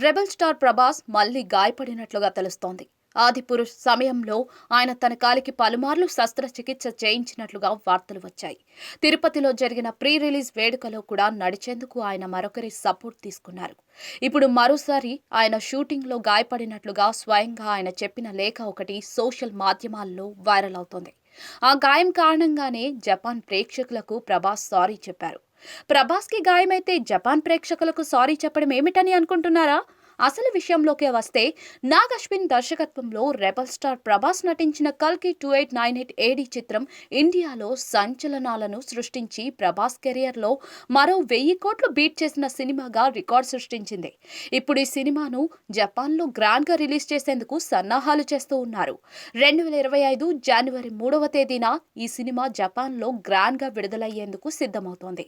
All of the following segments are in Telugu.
రెబల్ స్టార్ ప్రభాస్ మళ్లీ గాయపడినట్లుగా తెలుస్తోంది. ఆదిపురుష్ సమయంలో ఆయన తన కాలికి పలుమార్లు శస్త్రచికిత్స చేయించినట్లుగా వార్తలు వచ్చాయి. తిరుపతిలో జరిగిన ప్రీ రిలీజ్ వేడుకలో కూడా నడిచేందుకు ఆయన మరొకరి సపోర్ట్ తీసుకున్నారు. ఇప్పుడు మరోసారి ఆయన షూటింగ్లో గాయపడినట్లుగా స్వయంగా ఆయన చెప్పిన లేఖ ఒకటి సోషల్ మాధ్యమాల్లో వైరల్ అవుతోంది. ఆ గాయం కారణంగానే జపాన్ ప్రేక్షకులకు ప్రభాస్ సారీ చెప్పారు. ప్రభాస్కి గాయమైతే జపాన్ ప్రేక్షకులకు సారీ చెప్పడం ఏమిటని అనుకుంటున్నారా? అసలు విషయంలోకి వస్తే నాగ్ అశ్విన్ దర్శకత్వంలో రెబల్ స్టార్ ప్రభాస్ నటించిన కల్కి 2898 ఏడి చిత్రం ఇండియాలో సంచలనాలను సృష్టించి ప్రభాస్ కెరియర్లో మరో 1000 కోట్లు బీట్ చేసిన సినిమాగా రికార్డ్ సృష్టించింది. ఇప్పుడు ఈ సినిమాను జపాన్లో గ్రాండ్గా రిలీజ్ చేసేందుకు సన్నాహాలు చేస్తూ ఉన్నారు. 2025 జనవరి 3వ తేదీన ఈ సినిమా జపాన్లో గ్రాండ్గా విడుదలయ్యేందుకు సిద్ధమవుతోంది.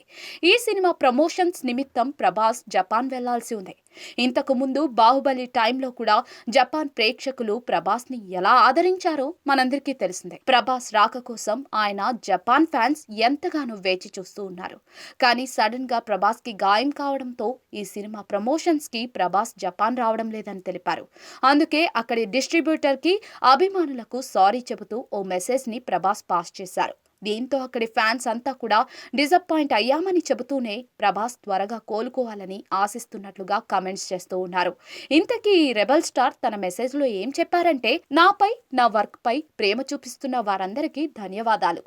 ఈ సినిమా ప్రమోషన్స్ నిమిత్తం ప్రభాస్ జపాన్ వెళ్లాల్సి ఉంది. ఇంతకు ముందు బాహుబలి టైంలో కూడా జపాన్ ప్రేక్షకులు ప్రభాస్ ని ఎలా ఆదరించారో మనందరికీ తెలిసిందే. ప్రభాస్ రాక కోసం ఆయన జపాన్ ఫ్యాన్స్ ఎంతగానో వేచి చూస్తూ ఉన్నారు. కానీ సడన్ గా ప్రభాస్ కి గాయం కావడంతో ఈ సినిమా ప్రమోషన్స్ కి ప్రభాస్ జపాన్ రావడం లేదని తెలిపారు. అందుకే అక్కడి డిస్ట్రిబ్యూటర్ కి అభిమానులకు సారీ చెబుతూ ఓ మెసేజ్ ని ప్రభాస్ పాస్ చేశారు. దీంతో అక్కడి ఫ్యాన్స్ అంతా కూడా డిసప్పాయింట్ అయ్యామని చెబుతూనే ప్రభాస్ త్వరగా కోలుకోవాలని ఆశిస్తున్నట్లుగా కామెంట్స్ చేస్తూ ఉన్నారు. ఇంతకీ రెబల్ స్టార్ తన మెసేజ్ లో ఏం చెప్పారంటే, నాపై, నా వర్క్ పై ప్రేమ చూపిస్తున్న వారందరికీ ధన్యవాదాలు.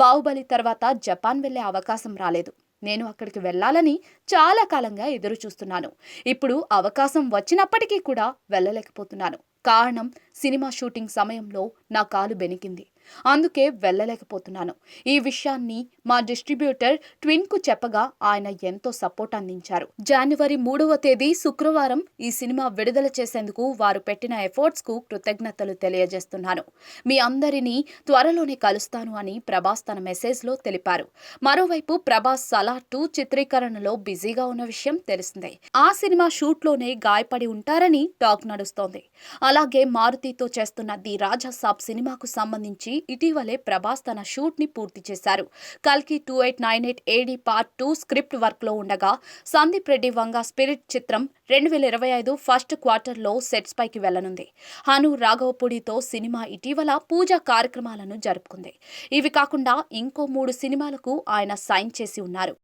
బాహుబలి తర్వాత జపాన్ వెళ్లే అవకాశం రాలేదు. నేను అక్కడికి వెళ్లాలని చాలా కాలంగా ఎదురు చూస్తున్నాను. ఇప్పుడు అవకాశం వచ్చినప్పటికీ కూడా వెళ్ళలేకపోతున్నాను. కారణం సినిమా షూటింగ్ సమయంలో నా కాలు బెనికింది. అందుకే వెళ్ళలేకపోతున్నాను. ఈ విషయాన్ని మా డిస్ట్రిబ్యూటర్ ట్విన్ కు చెప్పగా ఆయన ఎంతో సపోర్ట్ అందించారు. జనవరి 3వ తేదీ శుక్రవారం ఈ సినిమా విడుదల చేసేందుకు వారు పెట్టిన ఎఫర్ట్స్ కు కృతజ్ఞతలు తెలియజేస్తున్నాను. మీ అందరినీ త్వరలోనే కలుస్తాను అని ప్రభాస్ తన మెసేజ్ లో తెలిపారు. మరోవైపు ప్రభాస్ సలార్ 2 చిత్రీకరణలో బిజీగా ఉన్న విషయం తెలిసిందే. ఆ సినిమా షూట్ లోనే గాయపడి ఉంటారని టాక్ నడుస్తోంది. అలాగే మారుతితో చేస్తున్న ది రాజా సాబ్ సినిమాకు సంబంధించి ఇటీవలే ప్రభాస్ తన షూట్ ని పూర్తి చేశారు. కల్కి 2898 ఏడి పార్ట్ 2 స్క్రిప్ట్ వర్క్ లో ఉండగా సందీప్ రెడ్డి వంగ స్పిరిట్ చిత్రం 2025 ఫస్ట్ క్వార్టర్లో సెట్స్ పైకి వెళ్లనుంది. హను రాఘవపూడితో సినిమా ఇటీవల పూజా కార్యక్రమాలను జరుపుకుంది. ఇవి కాకుండా ఇంకో 3 సినిమాలకు ఆయన సైన్ చేసి ఉన్నారు.